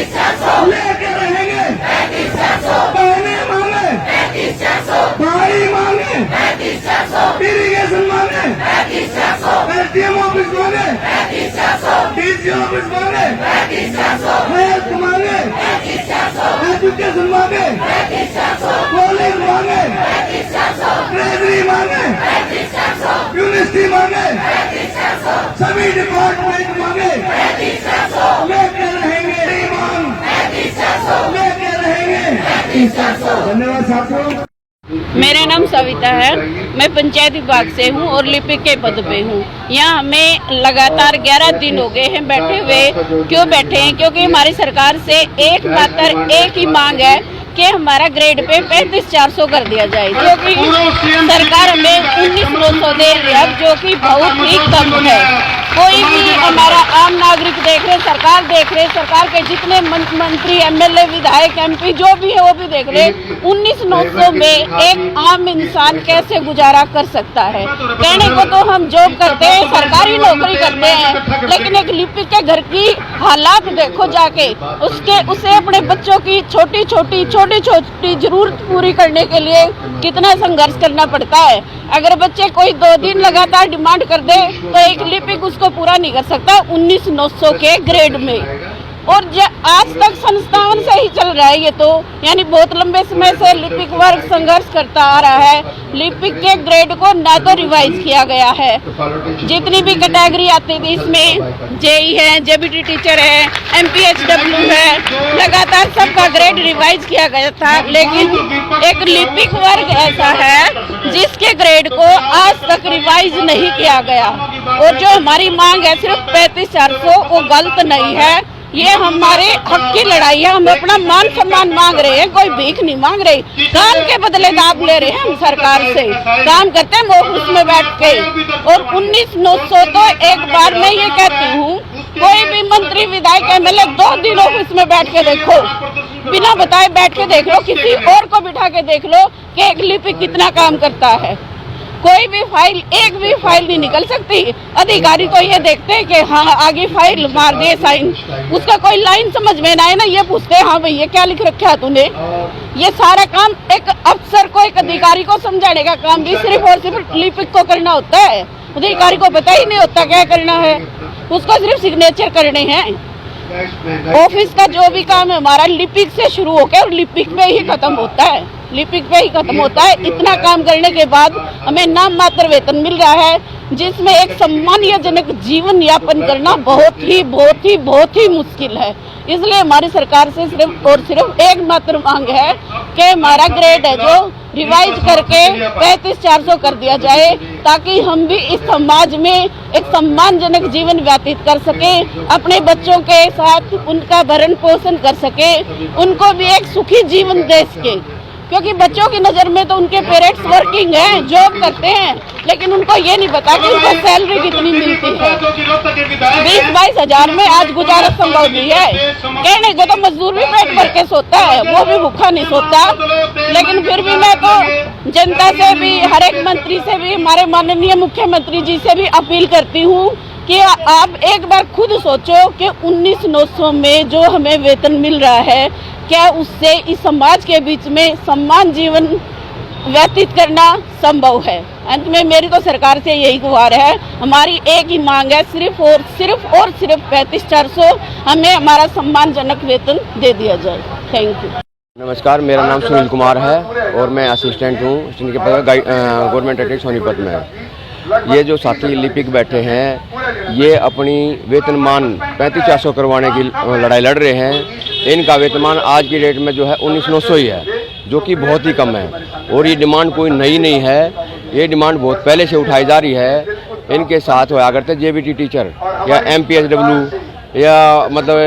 लेके रहेंगे, बहने मांगे, भाई मांगे, इरिगेशन मांगे, एसडीएम ऑफिस मांगे, डीसी ऑफिस मांगे, हेल्थ मांगे, एजुकेशन मांगे, कॉलेज मांगे, ट्रेजरी मांगे, यूनिवर्सिटी मांगे, सभी डिपार्टमेंट मांगे, लेके रहेंगे मांग, लेके रहेंगे। धन्यवाद साथियों। मेरा नाम सविता है, मैं पंचायत विभाग से हूँ और लिपिक के पद पे हूँ। यहाँ हमें लगातार 11 दिन हो गए हैं बैठे हुए। क्यों बैठे हैं? क्योंकि हमारी सरकार से एकमात्र एक ही मांग है कि हमारा ग्रेड पे 35,400 कर दिया जाए, क्योंकि सरकार हमें 19,900 दे रही है, जो कि बहुत ही कम है। कोई भी हमारा आम नागरिक देख रहे, सरकार देख रहे, सरकार के जितने मंत्री, एमएलए, विधायक, एमपी जो भी है वो भी देख रहे, 19,900 में एक आम इंसान कैसे गुजारा कर सकता है। कहने को तो हम जॉब करते हैं, सरकारी नौकरी करते हैं, लेकिन एक लिपिक के घर की हालात देखो जाके, उसे अपने बच्चों की छोटी छोटी जरूरत पूरी करने के लिए कितना संघर्ष करना पड़ता है। अगर बच्चे कोई 2 दिन लगातार डिमांड कर दे तो एक लिपिक उसको पूरा नहीं कर सकता 19,900 के ग्रेड में। और आज तक संस्थान से ही चल रहा है ये तो, यानी बहुत लंबे समय से लिपिक वर्ग संघर्ष करता आ रहा है। लिपिक के ग्रेड को ना तो रिवाइज किया गया है, जितनी भी कैटेगरी आती थी इसमें जेई है, जेबीटी टीचर है, एमपीएचडब्ल्यू है, लगातार सबका ग्रेड रिवाइज किया गया था, लेकिन एक लिपिक वर्ग ऐसा है जिसके ग्रेड को आज तक रिवाइज नहीं किया गया। और जो हमारी मांग है सिर्फ 35,400, वो गलत नहीं है। ये हमारे हक की लड़ाई है, हम अपना मान सम्मान मांग रहे हैं, कोई भीख नहीं मांग रहे। काम के बदले दाब ले रहे हैं हम सरकार से, काम करते हैं ऑफिस में बैठ के। और 19,900 तो एक बार मैं ये कहती हूँ, कोई भी मंत्री, विधायक, एमएलए 2 दिन ऑफिस में बैठ के देखो, बिना बताए बैठ के देख लो, किसी और को बिठा के देख लो कि एक लिपिक कितना काम करता है। कोई भी फाइल, एक भी फाइल नहीं निकल सकती। अधिकारी तो ये देखते हैं कि हाँ आगे फाइल मार दे साइन, उसका कोई लाइन समझ में ना आए ना, ये पूछते हैं हाँ भाई ये क्या लिख रखा है तूने। ये सारा काम एक अफसर को, एक अधिकारी को समझाने का काम भी सिर्फ और सिर्फ लिपिक को करना होता है। अधिकारी को पता ही नहीं होता क्या करना है, उसको सिर्फ सिग्नेचर करने हैं। ऑफिस का जो भी काम है हमारा लिपिक से शुरू होकर और लिपिक में ही खत्म होता है, लिपिक पे ही खत्म होता है। इतना काम करने के बाद हमें नाम मात्र वेतन मिल रहा है, जिसमें एक सम्मानजनक जीवन यापन करना बहुत ही मुश्किल है। इसलिए हमारी सरकार से सिर्फ और सिर्फ एक मात्र मांग है कि हमारा ग्रेड है जो रिवाइज करके 35,400 कर दिया जाए, ताकि हम भी इस समाज में एक सम्मानजनक जीवन व्यतीत कर सके, अपने बच्चों के साथ उनका भरण पोषण कर सके, उनको भी एक सुखी जीवन दे सके। क्योंकि बच्चों की नज़र में तो उनके पेरेंट्स वर्किंग हैं, जॉब करते हैं, लेकिन उनको ये नहीं पता कि उनको सैलरी कितनी मिलती है। 20-22 हजार में आज गुजारा संभव नहीं है। कहने को तो मजदूर भी पेट भर के सोता है, वो भी भूखा नहीं सोता। लेकिन फिर भी मैं तो जनता से भी, हर एक मंत्री से भी, हमारे माननीय मुख्यमंत्री जी से भी अपील करती हूँ कि आप एक बार खुद सोचो कि 19,900 में जो हमें वेतन मिल रहा है, क्या उससे इस समाज के बीच में सम्मान जीवन व्यतीत करना संभव है। अंत में मेरी तो सरकार से यही गुहार है, हमारी एक ही मांग है, सिर्फ 35,400 हमें हमारा सम्मानजनक वेतन दे दिया जाए। Thank you. नमस्कार, मेरा नाम सुनील कुमार है और मैं असिस्टेंट हूँ जिनके पद गवर्नमेंट एटेक सोनीपत में। ये जो साथी लिपिक बैठे हैं, ये अपनी वेतनमान 35,400 करवाने की लड़ाई लड़ रहे हैं। इनका वेतनमान आज की डेट में जो है 19,900 ही है, जो कि बहुत ही कम है। और ये डिमांड कोई नई नहीं है, ये डिमांड बहुत पहले से उठाई जा रही है। इनके साथ होया करते जेबीटी टीचर या एमपीएचडब्ल्यू या मतलब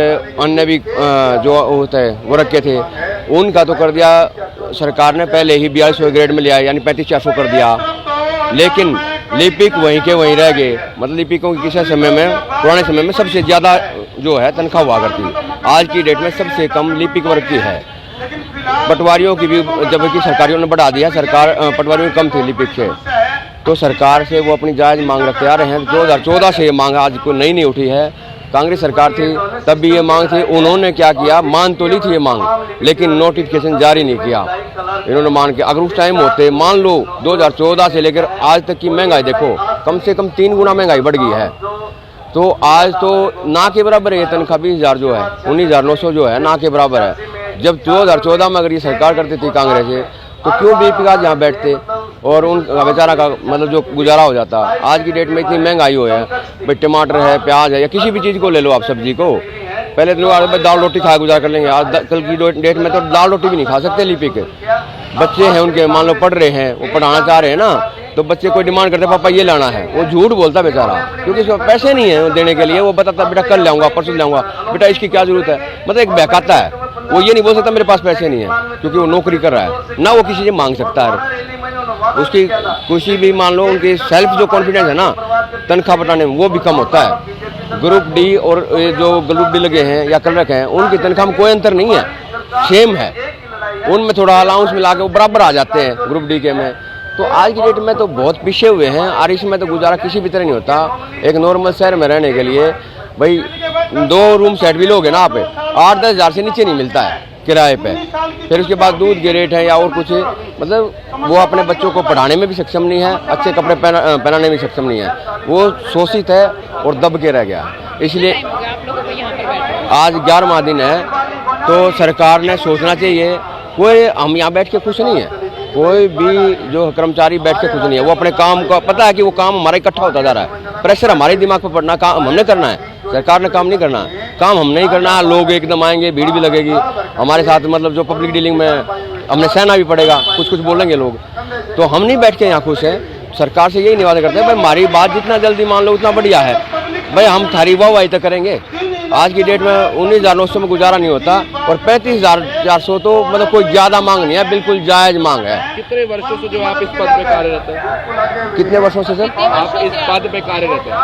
अन्य भी जो होते हैं वो रखे थे, उनका तो कर दिया सरकार ने पहले ही 4200 ग्रेड में लिया, यानी 35,400 कर दिया। लेकिन लिपिक वहीं के वहीं रह गए। मतलब लिपिकों की किसी समय में, पुराने समय में सबसे ज़्यादा जो है तनख्वाह हुआ करती, आज की डेट में सबसे कम लिपिक वर्ग की है। पटवारियों की भी जबकि सरकारियों ने बढ़ा दिया, सरकार पटवारियों कम थे लिपिक से, तो सरकार से वो अपनी जायज़ मांग रखते आ रहे हैं। 2014 से ये मांग आज कोई नई नहीं उठी है। कांग्रेस सरकार थी तब भी ये मांग थी, उन्होंने क्या किया, मान तो ली थी ये मांग, लेकिन नोटिफिकेशन जारी नहीं किया इन्होंने मान के। अगर उस टाइम होते, मान लो 2014 से लेकर आज तक की महंगाई देखो, कम से कम 3 गुना महंगाई बढ़ गई है, तो आज तो ना के बराबर है। तनख्वाह 20,000 जो है, 19,900 जो है, ना के बराबर है। जब 2014 में अगर ये सरकार करती थी कांग्रेस से, तो क्यों बीपी का यहाँ बैठते और उनका बेचारा का मतलब जो गुजारा हो जाता। आज की डेट में इतनी महंगाई हो है भाई, टमाटर है, प्याज है, या किसी भी चीज़ को ले लो आप, सब्जी को, पहले तो लोग दाल रोटी खा गुजार कर लेंगे, आज कल की डेट में तो दाल रोटी भी नहीं खा सकते लिपि के। बच्चे हैं उनके, मान लो पढ़ रहे हैं, वो पढ़ाना चाह रहे हैं ना, तो बच्चे कोई डिमांड करते पापा ये लाना है, वो झूठ बोलता बेचारा, क्योंकि इसमें पैसे नहीं है देने के लिए। वो बताता बेटा कल लाऊंगा, परसों लाऊंगा, बेटा इसकी क्या जरूरत है, मतलब एक बहकाता है। वो ये नहीं बोल सकता मेरे पास पैसे नहीं है, क्योंकि वो नौकरी कर रहा है ना, वो किसी से मांग सकता है। उसकी खुशी भी, मान लो उनकी सेल्फ जो कॉन्फिडेंस है ना तनख्वाह बढ़ाने में, वो भी कम होता है। ग्रुप डी और जो ग्रुप डी लगे हैं या क्लर्क हैं, उनकी तनख्वाह में कोई अंतर नहीं है, सेम है। उनमें थोड़ा अलाउंस मिला के वो बराबर आ जाते हैं ग्रुप डी के में। तो आज की डेट में तो बहुत पीछे हुए हैं, और इसमें तो गुजारा किसी भी तरह नहीं होता। एक नॉर्मल शहर में रहने के लिए भाई 2 रूम सेट भी लोगे ना आप, 8-10 हज़ार से नीचे नहीं मिलता है किराए पे। फिर उसके बाद दूध के रेट है या और कुछ, मतलब वो अपने बच्चों को पढ़ाने में भी सक्षम नहीं है, अच्छे कपड़े पहनाने में सक्षम नहीं है, वो शोषित है और दब के रह गया। इसलिए आज 11वां दिन है, तो सरकार ने सोचना चाहिए। कोई हम यहाँ बैठ के खुश नहीं है, कोई भी जो कर्मचारी बैठ के खुश नहीं है। वो अपने काम का पता है कि वो काम हमारा इकट्ठा होता जा रहा है, प्रेशर हमारे दिमाग पर पड़ना, काम हमने करना है, सरकार ने काम नहीं करना है। काम हम नहीं करना है, लोग एकदम आएंगे, भीड़ भी लगेगी हमारे साथ, मतलब जो पब्लिक डीलिंग में हमने सहना भी पड़ेगा, कुछ कुछ बोलेंगे लोग, तो हम नहीं बैठ के यहाँ खुश हैं। सरकार से यही निवेदन करते हैं भाई हमारी बात जितना जल्दी मान लो उतना बढ़िया है भाई, हम थारी वाहवाही तक करेंगे। आज की डेट में 19,900 में गुजारा नहीं होता, और 35,400 तो मतलब कोई ज़्यादा मांग नहीं है, बिल्कुल जायज़ मांग है। कितने वर्षों से जो आप इस पद पे कार्यरत हैं? कितने वर्षों से सर आप इस पद पे कार्यरत हैं?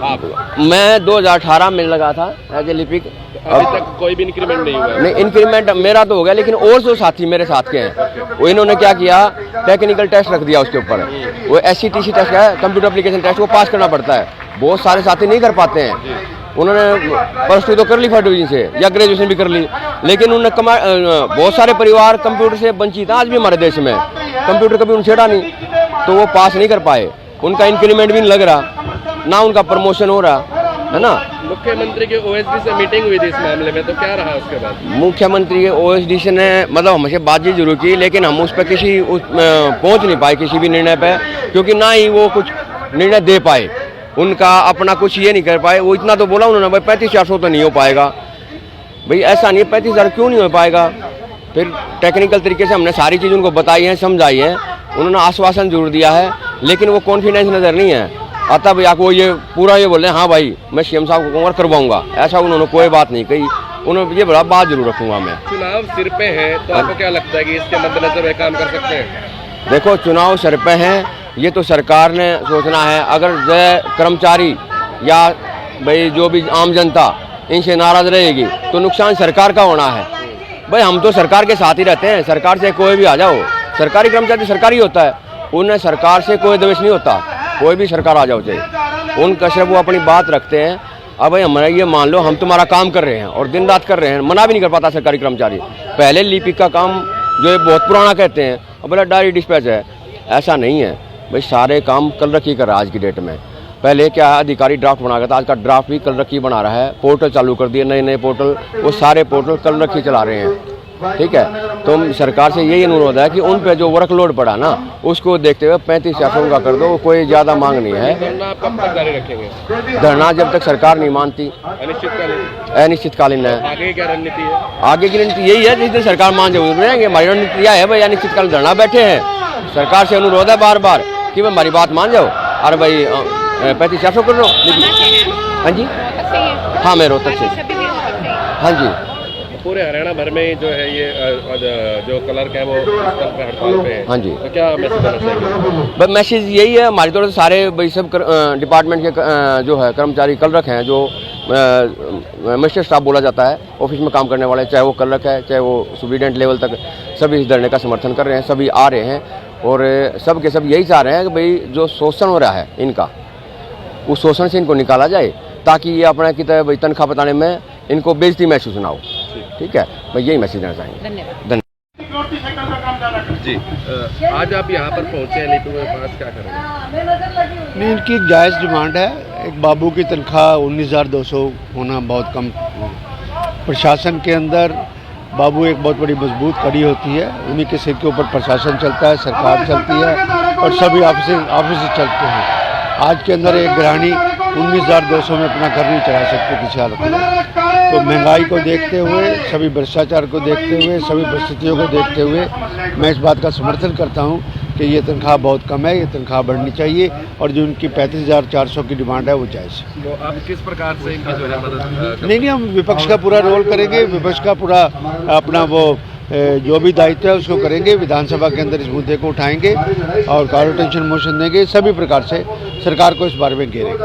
आप मैं 2018 में लगा था एज ए लिपिक। अभी तक कोई भी इंक्रीमेंट नहीं हुआ? नहीं, इंक्रीमेंट मेरा तो हो गया, लेकिन और जो साथी मेरे साथ के हैं वो इन्होंने क्या किया, टेक्निकल टेस्ट रख दिया उसके ऊपर। वो SCTC टेस्ट है, कंप्यूटर एप्लीकेशन टेस्ट, वो पास करना पड़ता है। बहुत सारे साथी नहीं कर पाते हैं। उन्होंने +2 तो कर ली फर्स्ट डिवीजन से, या ग्रेजुएशन भी कर ली, लेकिन उन्होंने बहुत सारे परिवार कंप्यूटर से वंचित। आज भी हमारे देश में कंप्यूटर कभी उन्हें छेड़ा नहीं, तो वो पास नहीं कर पाए। उनका इंक्रीमेंट भी नहीं लग रहा, ना उनका प्रमोशन हो रहा है ना। मुख्यमंत्री के OSD से मीटिंग हुई थी इस मामले में, तो क्या रहा उसके बाद? मुख्यमंत्री के OSD से ने मतलब हमसे बातचीत जरूर की, लेकिन हम उस पर पहुंच नहीं पाए किसी भी निर्णय पे, क्योंकि ना ही वो कुछ निर्णय दे पाए, उनका अपना कुछ ये नहीं कर पाए। वो इतना तो बोला उन्होंने भाई 35,400 तो नहीं हो पाएगा। भाई ऐसा नहीं है, 35,000 क्यों नहीं हो पाएगा। फिर टेक्निकल तरीके से हमने सारी चीज़ उनको बताई है, समझाई है, उन्होंने आश्वासन जरूर दिया है, लेकिन वो कॉन्फिडेंस नज़र नहीं है आता। भैया को ये पूरा ये बोल रहे हैं हाँ भाई मैं CM साहब को कहूँगा करवाऊंगा, ऐसा उन्होंने कोई बात नहीं कही। उन्होंने ये बड़ा बात जरूर रखूँगा मैं। चुनाव सिर पे है, तो आपको क्या लगता है कि इसके मद्देनजर वे काम कर सकते हैं? देखो चुनाव सर पे हैं, ये तो सरकार ने सोचना है। अगर जो कर्मचारी या भाई जो भी आम जनता इनसे नाराज रहेगी तो नुकसान सरकार का होना है। भाई हम तो सरकार के साथ ही रहते हैं, सरकार से कोई भी आ जाओ, सरकारी कर्मचारी सरकारी होता है, उन्हें सरकार से कोई द्वेष नहीं होता, कोई भी सरकार आ जाओ चाहिए, उनका सिर्फ वो अपनी बात रखते हैं। अब भाई हमारा ये मान लो हम तुम्हारा काम कर रहे हैं और दिन रात कर रहे हैं, मना भी नहीं कर पाता सरकारी कर्मचारी। पहले लिपिक का काम जो है बहुत पुराना कहते हैं, अब बोला डायरी डिस्पैच है, ऐसा नहीं है भाई। सारे काम कल रखी कर रहा है आज की डेट में। पहले क्या है, अधिकारी ड्राफ्ट बना था, आज का ड्राफ्ट भी कल रखी बना रहा है। पोर्टल चालू कर दिए, नए नए पोर्टल, वो सारे पोर्टल कल रखी चला रहे हैं। ठीक है, तो सरकार से यही अनुरोध है कि उन पे जो वर्कलोड पड़ा ना उसको देखते हुए 35,000 का कर दो, कोई ज़्यादा मांग नहीं है। धरना आप कब तक जारी रखेंगे? धरना जब तक सरकार नहीं मानती। अनिश्चितकालीन? अनिश्चितकालीन है। आगे क्या रणनीति है? आगे की रणनीति यही है, जिस दिन सरकार मान जरूर रहेंगे। हमारी रणनीति यह है भाई अनिश्चितकालीन धरना बैठे हैं, सरकार से अनुरोध है बार बार कि भाई हमारी बात मान जाओ। अरे भाई 35,400 कर लो। हाँ जी, हाँ मैं रोहतक से। हाँ जी, पूरे हरियाणा भर में जो है ये जो क्लर्क है वो हड़ताल पे है। हाँ जी, तो क्या मैसेज देना चाहिए? बस मैसेज यही है हमारी तरफ से सारे भाई सब डिपार्टमेंट के जो है कर्मचारी क्लर्क हैं, जो मजिस्ट्रेट स्टाफ बोला जाता है, ऑफिस में काम करने वाले, चाहे वो क्लर्क है चाहे वो सुपरिटेंडेंट लेवल तक, सभी इस धरने का समर्थन कर रहे हैं, सभी आ रहे हैं। और सब के सब यही चाह रहे हैं कि भाई जो शोषण हो रहा है इनका, उस शोषण से इनको निकाला जाए। ताकि ये अपना की तरह तनख्वाह बताने में इनको बेइज्जती महसूस ना हो। ठीक है, मैं यही मैसेज देना चाहेंगे। धन्यवाद। जी आज आप यहाँ पर पहुँचे हैं लिपिक के पास, क्या करेंगे? नहीं, इनकी एक जायज़ डिमांड है। एक बाबू की तनख्वाह 19,200 होना बहुत कम। प्रशासन के अंदर बाबू एक बहुत बड़ी मजबूत कड़ी होती है, उन्हीं के सिर के ऊपर प्रशासन चलता है, सरकार चलती है और सभी ऑफिस चलते हैं। आज के अंदर एक गृहिणी 19,200 में अपना घर नहीं चला सकती किसी हालत में। तो महंगाई को देखते हुए, सभी भ्रष्टाचार को देखते हुए, सभी परिस्थितियों को देखते हुए मैं इस बात का समर्थन करता हूं कि ये तनख्वाह बहुत कम है, ये तनख्वाह बढ़नी चाहिए और जो उनकी 35,400 की डिमांड है वो जायज़ है। तो आप किस प्रकार से इनकी जो है मदद नहीं, हम विपक्ष का पूरा रोल करेंगे, विपक्ष का पूरा अपना वो जो भी दायित्व है उसको करेंगे। विधानसभा के अंदर इस मुद्दे को उठाएंगे और कॉल अटेंशन मोशन देंगे, सभी प्रकार से सरकार को इस बारे में घेरेंगे।